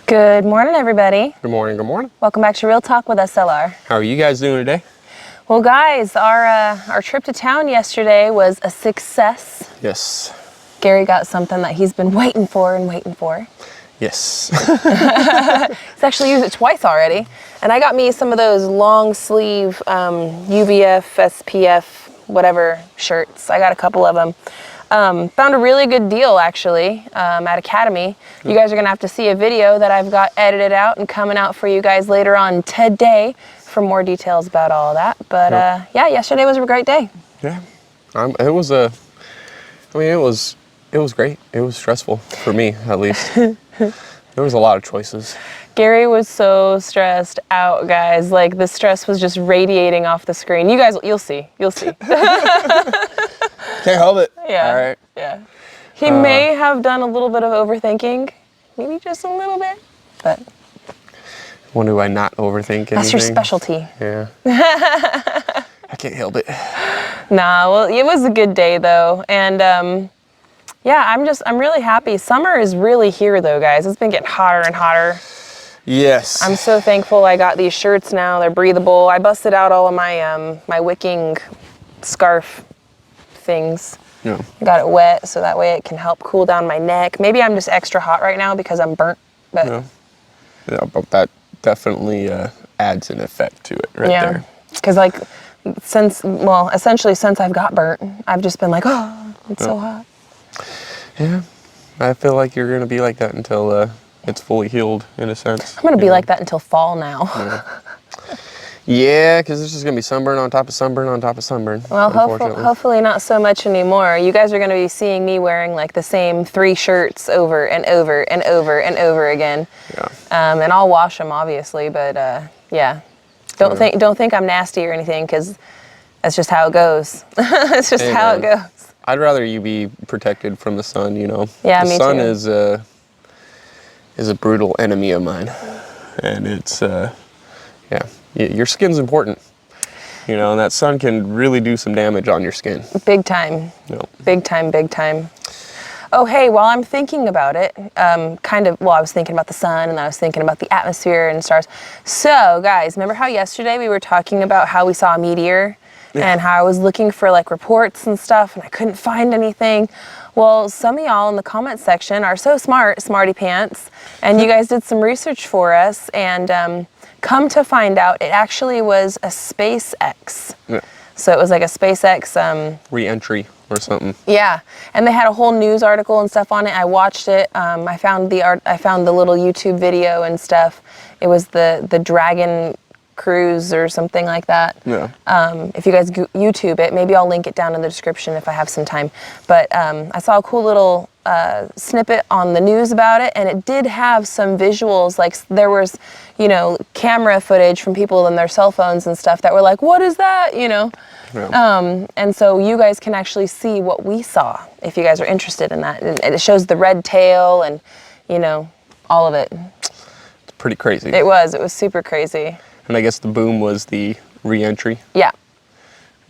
Good morning, everybody. Good morning, good morning. Welcome back to Real Talk with SLR. How are you guys doing today? Well, guys, our trip to town yesterday was a success. Yes. Gary got something that he's been waiting for and waiting for. Yes. He's actually used it twice already. And I got me some of those long sleeve UVF, SPF, whatever shirts. I got a couple of them. Found a really good deal, actually, at Academy. You guys are going to have to see a video that I've got edited out and coming out for you guys later on today for more details about all of that. But, yeah, yesterday was a great day. Yeah. It was great. It was stressful for me, at least. There was a lot of choices. Gary was so stressed out, guys. Like, the stress was just radiating off the screen. You guys, you'll see. You'll see. Can't help it. Yeah. All right. Yeah. He may have done a little bit of overthinking. Maybe just a little bit. But when do I not overthink anything? that's your specialty. Yeah. I can't help it. Nah, well, it was a good day, though. And, yeah, I'm really happy. Summer is really here, though, guys. It's been getting hotter and hotter. Yes. I'm so thankful I got these shirts now. They're breathable. I busted out all of my my wicking scarf things. Yeah. Got it wet so that way it can help cool down my neck. Maybe I'm just extra hot right now because I'm burnt. But yeah, but that definitely adds an effect to it right there. Because like essentially since I've got burnt, I've just been like, oh, it's so hot. Yeah. I feel like you're going to be like that until it's fully healed, in a sense. I'm going to be like that until fall now. Yeah, because there's just going to be sunburn on top of sunburn on top of sunburn. Well, hopefully not so much anymore. You guys are going to be seeing me wearing like the same 3 shirts over and over and over and over again. Yeah. And I'll wash them, obviously, but yeah. Don't think I'm nasty or anything, because that's just how it goes. It's just how it goes. I'd rather you be protected from the sun, you know. Yeah, the me sun too. is a brutal enemy of mine, and it's your skin's important, you know, and that sun can really do some damage on your skin. Big time. No. Big time, big time. Oh, hey, while I'm thinking about it, I was thinking about the sun, and I was thinking about the atmosphere and stars. So, guys, remember how yesterday we were talking about how we saw a meteor? Yeah. And how I was looking for like reports and stuff, and I couldn't find anything. Well, some of y'all in the comment section are so smart, smarty pants, and you guys did some research for us, and come to find out, it actually was a SpaceX. Yeah. So it was like a SpaceX re-entry or something. Yeah, and they had a whole news article and stuff on it. I watched it. I found the little YouTube video and stuff. It was the Dragon cruise or something like that. Yeah. If you guys YouTube it, maybe I'll link it down in the description if I have some time. But I saw a cool little snippet on the news about it, and it did have some visuals. Like there was, camera footage from people on their cell phones and stuff that were like, "What is that?" Yeah. And so you guys can actually see what we saw if you guys are interested in that. And it shows the red tail and, all of it. It's pretty crazy. It was super crazy. And I guess the boom was the re-entry. Yeah.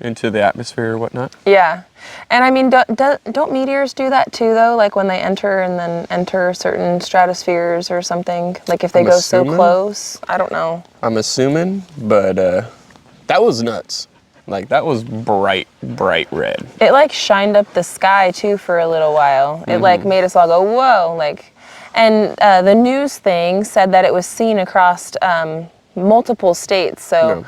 Into the atmosphere or whatnot. Yeah. And I mean, don't meteors do that too, though? Like when they enter and then enter certain stratospheres or something? Like if they go so close? I don't know. I'm assuming, but that was nuts. Like that was bright red. It like shined up the sky too for a little while. It like made us all go, whoa. And the news thing said that it was seen across multiple states. So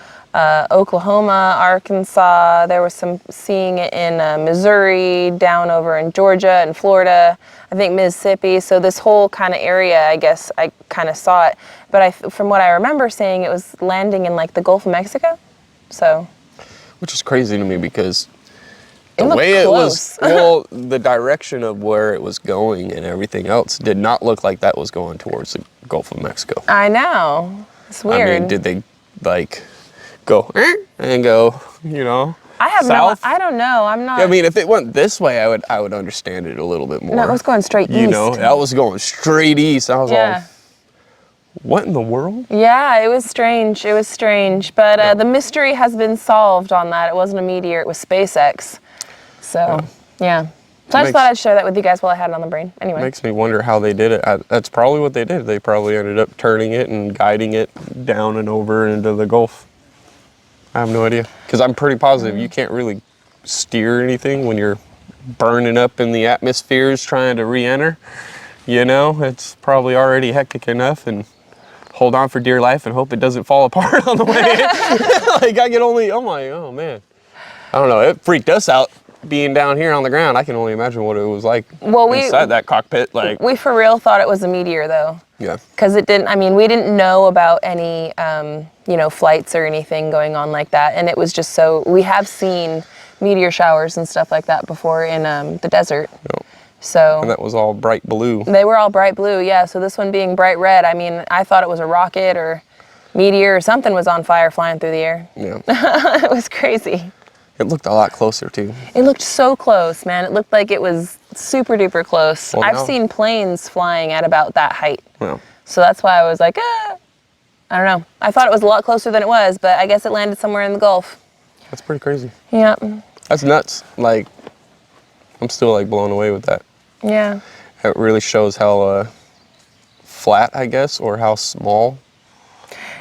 Oklahoma, Arkansas, there was some seeing it in Missouri, down over in Georgia and Florida, I think Mississippi. So this whole kind of area, I guess I kind of saw it. But from what I remember saying, it was landing in like the Gulf of Mexico. So, which is crazy to me because the way it was, the direction of where it was going and everything else did not look like that was going towards the Gulf of Mexico. I know. It's weird. I mean, did they like go and go, south? I don't know. I'm not. I mean, if it went this way, I would understand it a little bit more. No, it was going straight east. That was going straight east. I was all, what in the world? Yeah, it was strange. It was strange. But the mystery has been solved on that. It wasn't a meteor. It was SpaceX. So, yeah. So I just thought I'd share that with you guys while I had it on the brain. Anyway. Makes me wonder how they did it. That's probably what they did. They probably ended up turning it and guiding it down and over into the Gulf. I have no idea. Because I'm pretty positive you can't really steer anything when you're burning up in the atmospheres trying to re-enter. You know, it's probably already hectic enough, and hold on for dear life and hope it doesn't fall apart on the way in. Like, I can only, oh man. I don't know, it freaked us out being down here on the ground. I can only imagine what it was like inside that cockpit. Like, we for real thought it was a meteor, though. Yeah. Because it didn't, I mean, we didn't know about any, you know, flights or anything going on like that. And it was just so, we have seen meteor showers and stuff like that before in the desert. Yep. So. And that was all bright blue. They were all bright blue, yeah. So this one being bright red, I mean, I thought it was a rocket or meteor or something was on fire flying through the air. Yeah. It was crazy. It looked a lot closer, too. It looked so close, man. It looked like it was super duper close. Well, I've seen planes flying at about that height. Yeah. So that's why I was like, I don't know. I thought it was a lot closer than it was, but I guess it landed somewhere in the Gulf. That's pretty crazy. Yeah. That's nuts. Like, I'm still like blown away with that. Yeah. It really shows how flat, I guess, or how small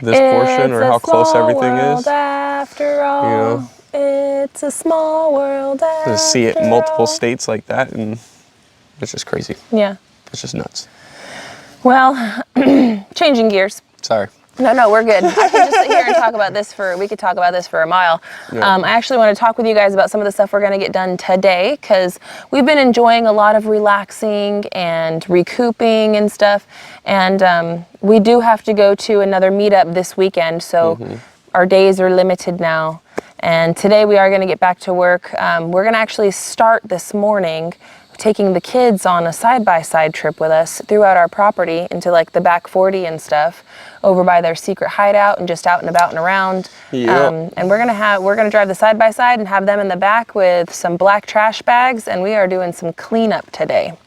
this portion, or how close everything is. After all, you know, it's a small world. To see it in multiple states like that, and it's just crazy. Yeah. It's just nuts. Well, changing gears. Sorry. No, we're good. I can just sit here and talk about this we could talk about this for a mile. Yeah. I actually want to talk with you guys about some of the stuff we're going to get done today, because we've been enjoying a lot of relaxing and recouping and stuff. And we do have to go to another meetup this weekend, so our days are limited now. And today we are going to get back to work. We're going to actually start this morning taking the kids on a side-by-side trip with us throughout our property into like the back 40 and stuff, over by their secret hideout and just out and about and around. Yep. And we're gonna drive the side-by-side and have them in the back with some black trash bags, and we are doing some cleanup today.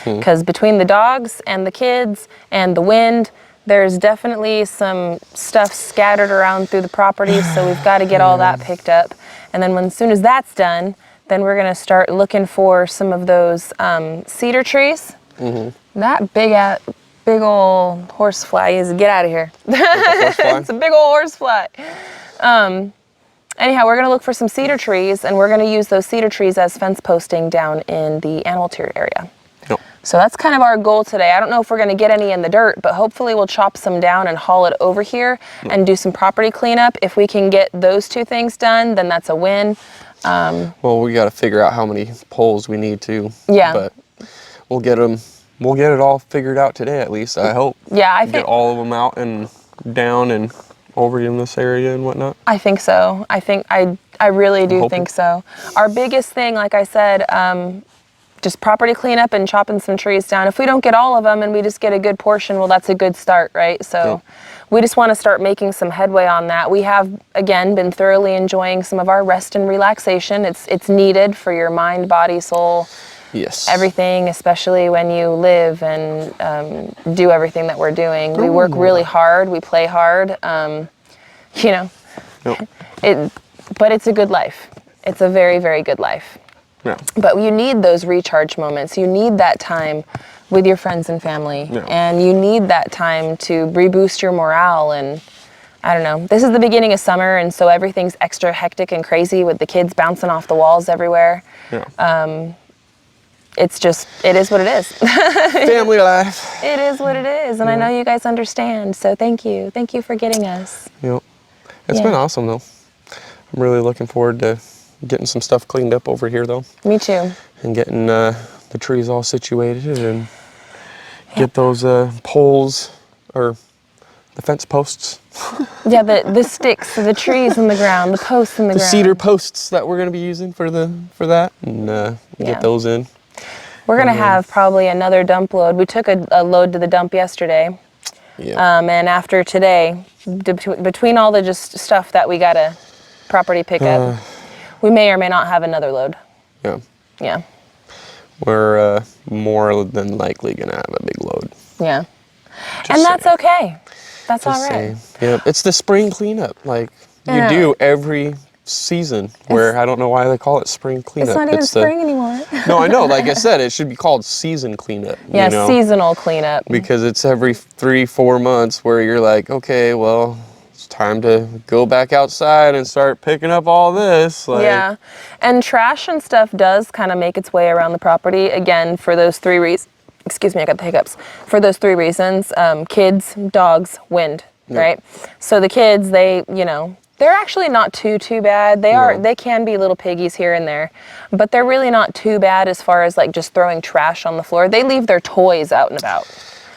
Because between the dogs and the kids and the wind, there's definitely some stuff scattered around through the property, so we've got to get all that picked up. And then as soon as that's done, then we're going to start looking for some of those cedar trees. That big old horsefly is, get out of here. It's a big old horsefly. Anyhow, we're going to look for some cedar trees, and we're going to use those cedar trees as fence posting down in the animal tier area. Yep. So that's kind of our goal today. I don't know if we're going to get any in the dirt, but hopefully we'll chop some down and haul it over here and do some property cleanup. If we can get those two things done, then that's a win. Well, we got to figure out how many poles we need to. Yeah. But we'll get it all figured out today, at least, I hope. Yeah, I think. Get all of them out and down and over in this area and whatnot. I think so. I really do think so. Our biggest thing, like I said, just property cleanup and chopping some trees down. If we don't get all of them and we just get a good portion, well, that's a good start, right? So we just want to start making some headway on that. We have, again, been thoroughly enjoying some of our rest and relaxation. It's needed for your mind, body, soul, everything, especially when you live and do everything that we're doing. We work really hard. We play hard. You know, but it's a good life. It's a very, very good life. Yeah. But you need those recharge moments. You need that time with your friends and family. Yeah. And you need that time to reboost your morale. And I don't know, this is the beginning of summer, and so everything's extra hectic and crazy with the kids bouncing off the walls everywhere. Yeah. It is what it is. Family life. It is what it is. And I know you guys understand. So thank you. Thank you for getting us. Yep. It's been awesome, though. I'm really looking forward to getting some stuff cleaned up over here, though. Me too. And getting the trees all situated and get those poles, or the fence posts. Yeah, the sticks, the trees in the ground, the posts in the ground. The cedar posts that we're going to be using for that, and get those in. We're going to have probably another dump load. We took a load to the dump yesterday. Yeah. And after today, between all the just stuff that we got to property pick up, we may or may not have another load. Yeah. Yeah. We're more than likely going to have a big load. Yeah. Just and that's okay. That's Just all right. saying. Yeah. It's the spring cleanup. Like, you do every season where I don't know why they call it spring cleanup. It's not even spring anymore. No, I know. Like I said, it should be called season cleanup. Yeah, you know? seasonal cleanup. Because it's every 3-4 months where you're like, okay, well, it's time to go back outside and start picking up all this. Like, yeah, and trash and stuff does kind of make its way around the property, again, for those 3 reasons. Excuse me, I got the hiccups. For those 3 reasons, kids, dogs, wind, right? So the kids, they, you know, they're actually not too bad. They can be little piggies here and there, but they're really not too bad as far as like just throwing trash on the floor. They leave their toys out and about.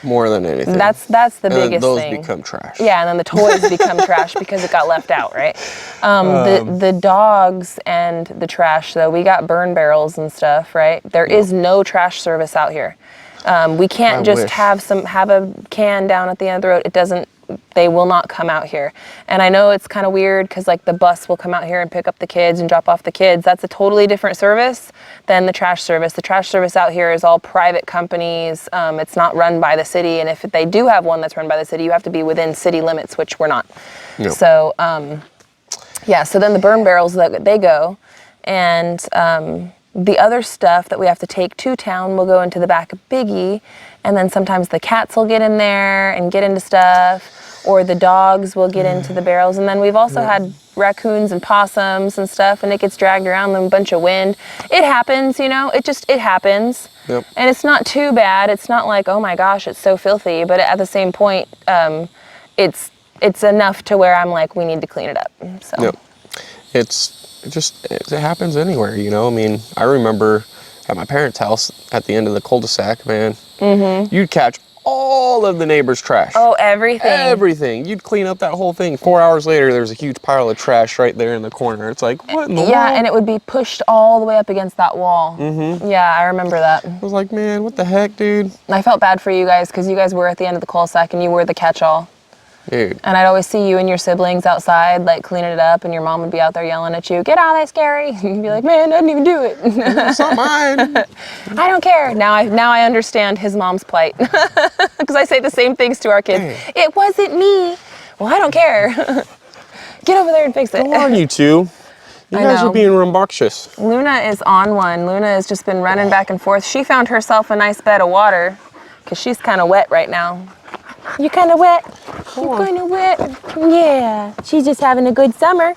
More than anything. That's the biggest those thing. Become trash. Yeah, and then the toys become trash because it got left out, right? The dogs and the trash, though, we got burn barrels and stuff, right? There is no trash service out here. We can't just have a can down at the end of the road. It doesn't. They will not come out here. And I know it's kind of weird because like the bus will come out here and pick up the kids and drop off the kids. That's a totally different service than the trash service. The trash service out here is all private companies. It's not run by the city. And if they do have one that's run by the city, you have to be within city limits, which we're not. No. So, yeah, so then the burn barrels, they go. And the other stuff that we have to take to town will go into the back of Biggie. And then sometimes the cats will get in there and get into stuff, or the dogs will get into the barrels. And then we've also had raccoons and possums and stuff, and it gets dragged around in a bunch of wind. It happens, you know, it happens. Yep. And it's not too bad. It's not like, oh my gosh, it's so filthy. But at the same point, it's enough to where I'm like, we need to clean it up. So. Yep. It happens anywhere, you know. I mean, I remember at my parents' house at the end of the cul-de-sac, man, you'd catch all of the neighbors' trash. Oh, everything. Everything. You'd clean up that whole thing. 4 hours later, there's a huge pile of trash right there in the corner. It's like, what in the world? Yeah, and it would be pushed all the way up against that wall. Yeah, I remember that. I was like, man, what the heck, dude? I felt bad for you guys because you guys were at the end of the cul-de-sac and you were the catch-all. Dude. And I'd always see you and your siblings outside, like, cleaning it up, and your mom would be out there yelling at you, get out of there, Scary. And you'd be like, man, I didn't even do it. It's not mine. I don't care. Now I understand his mom's plight. Because I say the same things to our kids. Hey. It wasn't me. Well, I don't care. Get over there and fix it. Go on, you two. You guys are being rambunctious. Luna is on one. Luna has just been running back and forth. She found herself a nice bed of water because she's kind of wet right now. You kind of wet? You kind of wet? Yeah. She's just having a good summer.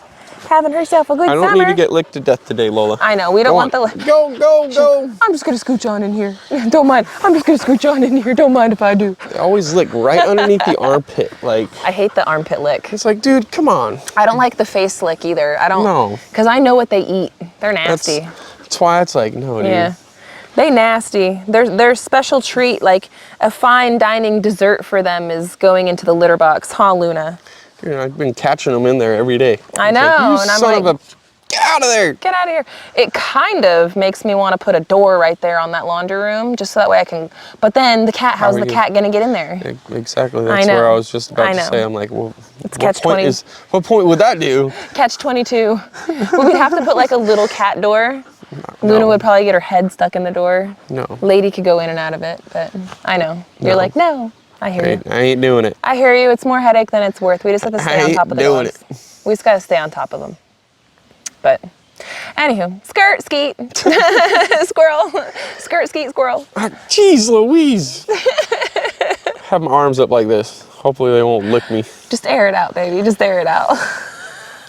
Having herself a good summer. I don't need to get licked to death today, Lola. I know. We don't want the... Go. I'm just going to scooch on in here. Don't mind. I'm just going to scooch on in here. Don't mind if I do. They always lick right underneath the armpit. Like, I hate the armpit lick. It's like, dude, come on. I don't like the face lick either. I don't... No. Because I know what they eat. They're nasty. That's why it's like, no, dude. Yeah. They nasty. Their special treat, like a fine dining dessert for them, is going into the litter box. Huh, Luna? Dude, I've been catching them in there every day. I know, like, and I'm like, get out of there! Get out of here! It kind of makes me want to put a door right there on that laundry room, just so that way I can. But then the cat, how's the cat gonna get in there? Exactly. That's where I was just about to say. I'm like, well, what point would that do? Catch 22. Well, we'd have to put like a little cat door. No. Luna would probably get her head stuck in the door. No. Lady could go in and out of it, but I know. You're like, no. I hear you. I ain't doing it. I hear you. It's more headache than it's worth. We just have to stay on top of the dogs. We just got to stay on top of them. But, anywho, skirt, skeet, squirrel, skirt, skeet, squirrel. Jeez Louise. Have my arms up like this. Hopefully they won't lick me. Just air it out, baby. Just air it out.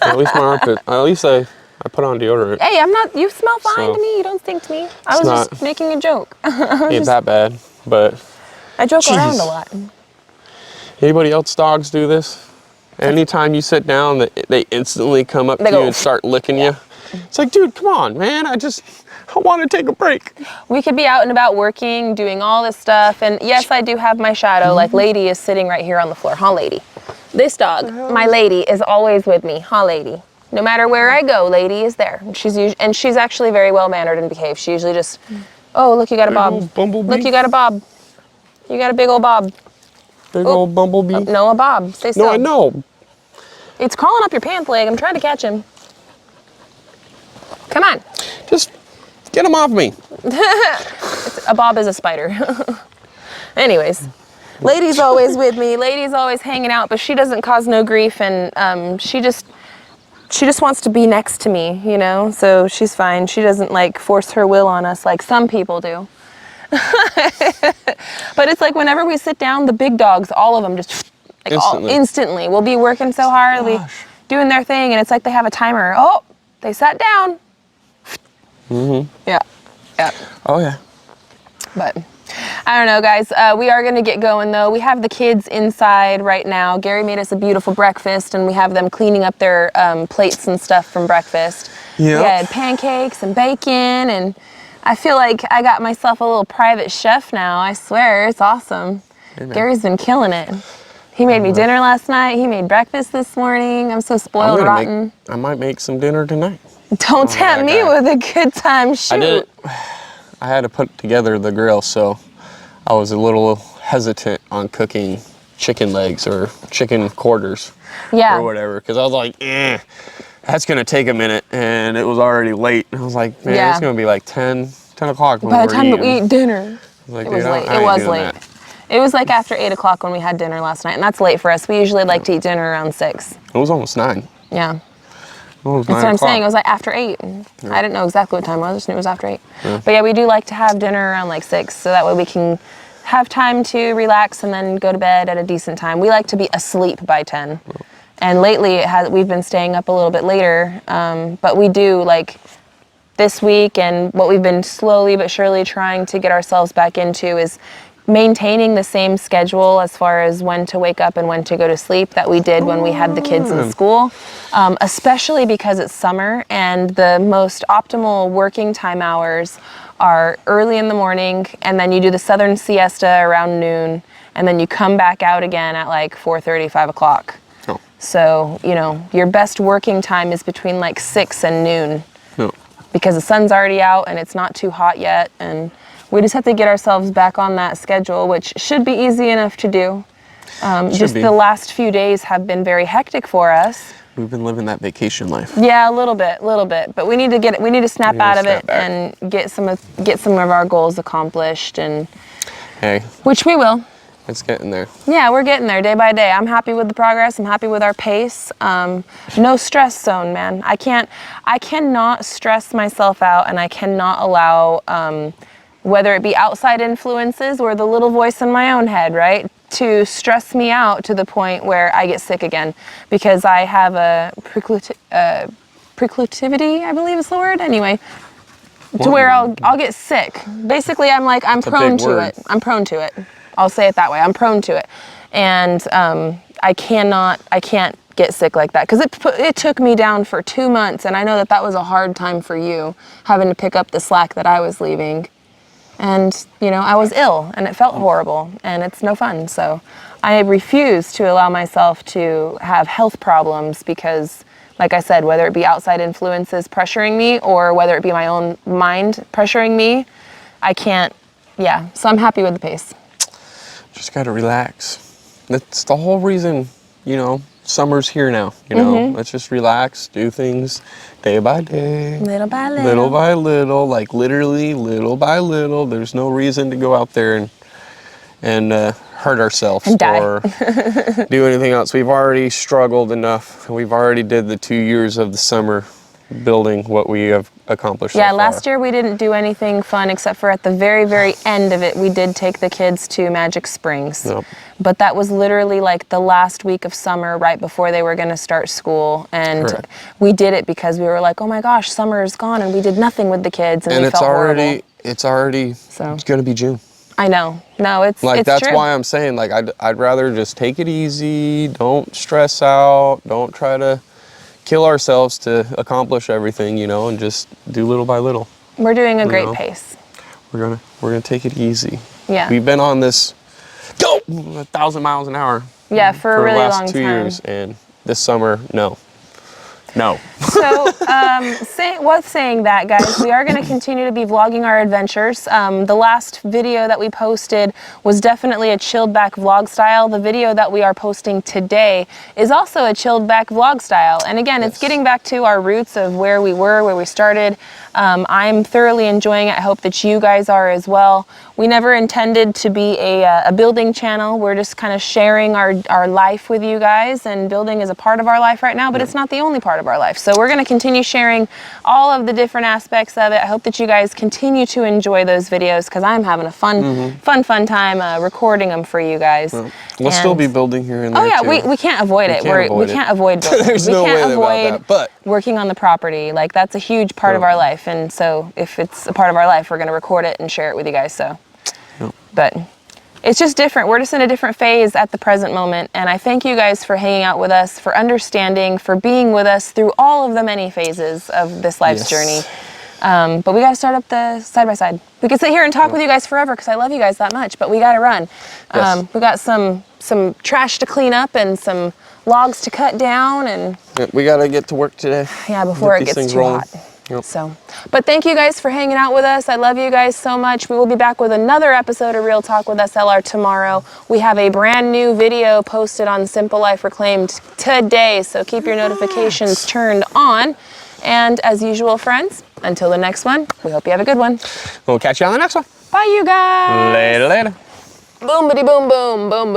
At least my armpit. At least I put on deodorant. Hey, I'm not, you smell fine to me. You don't stink to me. I was just making a joke. Ain't that bad, but. I joke around a lot. Anybody else dogs do this? Anytime you sit down, they instantly come up to you and start licking you. It's like, dude, come on, man. I want to take a break. We could be out and about working, doing all this stuff. And yes, I do have my shadow. Like Lady is sitting right here on the floor. Huh, Lady? This dog, my Lady, is always with me. Huh, Lady? No matter where I go, Lady is there. She's actually very well mannered and behaved. She usually just, oh, look, you got a bob. Look, you got a bob. You got a big old bob. Big old bumblebee? No, a bob. Stay still. No, I know. It's crawling up your pants leg. I'm trying to catch him. Come on. Just get him off me. A bob is a spider. Anyways, Lady's always with me. Lady's always hanging out, but she doesn't cause no grief, and she just... she just wants to be next to me, you know, so she's fine. She doesn't like force her will on us like some people do. But it's like whenever we sit down, the big dogs, all of them just like instantly. We'll be working so hard, we'll be doing their thing, and it's like they have a timer. Oh, they sat down. Yeah. Oh yeah. But I don't know, guys. We are going to get going, though. We have the kids inside right now. Gary made us a beautiful breakfast, and we have them cleaning up their plates and stuff from breakfast. Yep. We had pancakes and bacon, and I feel like I got myself a little private chef now. I swear, it's awesome. Amen. Gary's been killing it. He made me dinner last night. He made breakfast this morning. I'm so spoiled rotten. I might make some dinner tonight. Don't tempt me with a good time. Shoot. I had to put together the grill, so I was a little hesitant on cooking chicken legs or chicken quarters or whatever, because I was like, that's going to take a minute, and it was already late. I was like, man, it's going to be like 10 o'clock when by the time that we eat dinner. Like, it was late. It was late. It was like after 8 o'clock when we had dinner last night, and that's late for us. We usually like to eat dinner around 6. It was almost 9. Yeah. That's what I'm saying. It was like after 8. Yeah. I didn't know exactly what time it was. I just knew it was after 8. Yeah. But yeah, we do like to have dinner around like 6, so that way we can have time to relax and then go to bed at a decent time. We like to be asleep by 10. Yeah. And lately we've been staying up a little bit later, but we do like this week, and what we've been slowly but surely trying to get ourselves back into is maintaining the same schedule as far as when to wake up and when to go to sleep that we did when we had the kids in school, especially because it's summer and the most optimal working time hours are early in the morning, and then you do the southern siesta around noon, and then you come back out again at like 4:30, 5 o'clock. Oh. So, you know, your best working time is between like 6 and noon because the sun's already out and it's not too hot yet, and we just have to get ourselves back on that schedule, which should be easy enough to do. Just the last few days have been very hectic for us. We've been living that vacation life. Yeah, a little bit. But we need to snap out of it and get some of our goals accomplished, and which we will. It's getting there. Yeah, we're getting there day by day. I'm happy with the progress. I'm happy with our pace. No stress zone, man. I cannot stress myself out, and I cannot allow whether it be outside influences or the little voice in my own head, right, to stress me out to the point where I get sick again, because I have a proclivity, I believe is the word, anyway, to where I'll get sick. Basically, I'm prone to it. I'm prone to it. I'll say it that way. I'm prone to it. And I can't get sick like that, because it took me down for 2 months, and I know that was a hard time for you, having to pick up the slack that I was leaving. And, you know, I was ill, and it felt horrible, and it's no fun. So I refuse to allow myself to have health problems because, like I said, whether it be outside influences pressuring me or whether it be my own mind pressuring me, I can't, so I'm happy with the pace. Just got to relax. That's the whole reason, you know, summer's here now, you know. Let's just relax, do things day by day. Little by little. Little by little, like literally little by little. There's no reason to go out there and hurt ourselves and die. Or do anything else. We've already struggled enough. We've already did the 2 years of the summer building what we have accomplished so far. Last year we didn't do anything fun except for at the very, very end of it, we did take the kids to Magic Springs. Yep. But that was literally like the last week of summer right before they were going to start school. And we did it because we were like, oh my gosh, summer is gone, and we did nothing with the kids, and we felt horrible. It's going to be June. I know. No, it's like, that's true. why I'm saying, like, I'd rather just take it easy, don't stress out, don't try to kill ourselves to accomplish everything, you know, and just do little by little. We're doing a great pace. We're gonna take it easy. Yeah. We've been on this 1,000 miles an hour. Yeah, for a really long time. For the last 2 years, and this summer, no. So, saying that, guys, we are going to continue to be vlogging our adventures. The last video that we posted was definitely a chilled back vlog style. The video that we are posting today is also a chilled back vlog style. And again, it's getting back to our roots of where we were, where we started. I'm thoroughly enjoying it. I hope that you guys are as well. We never intended to be a building channel. We're just kind of sharing our life with you guys, and building is a part of our life right now, but it's not the only part of our life. So we're going to continue sharing all of the different aspects of it. I hope that you guys continue to enjoy those videos, because I'm having a fun time recording them for you guys. Well, we'll still be building here and there. Oh yeah, too. we can't avoid it. We can't avoid building. There's no way about that, but working on the property, like that's a huge part of our life, and so if it's a part of our life, we're going to record it and share it with you guys. So, but it's just different. We're just in a different phase at the present moment, and I thank you guys for hanging out with us, for understanding, for being with us through all of the many phases of this life's journey. But we got to start up the side by side. We could sit here and talk with you guys forever, because I love you guys that much, but we got to run. We got some trash to clean up and some logs to cut down, and we got to get to work today. Yeah, before it gets too hot. So, but thank you guys for hanging out with us. I love you guys so much. We will be back with another episode of Real Talk with SLR tomorrow. We have a brand new video posted on Simple Life Reclaimed today, so keep your notifications turned on. And as usual, friends, until the next one, we hope you have a good one. We'll catch you on the next one. Bye, you guys. Later. Boom, bitty, boom, boom, boom, boom.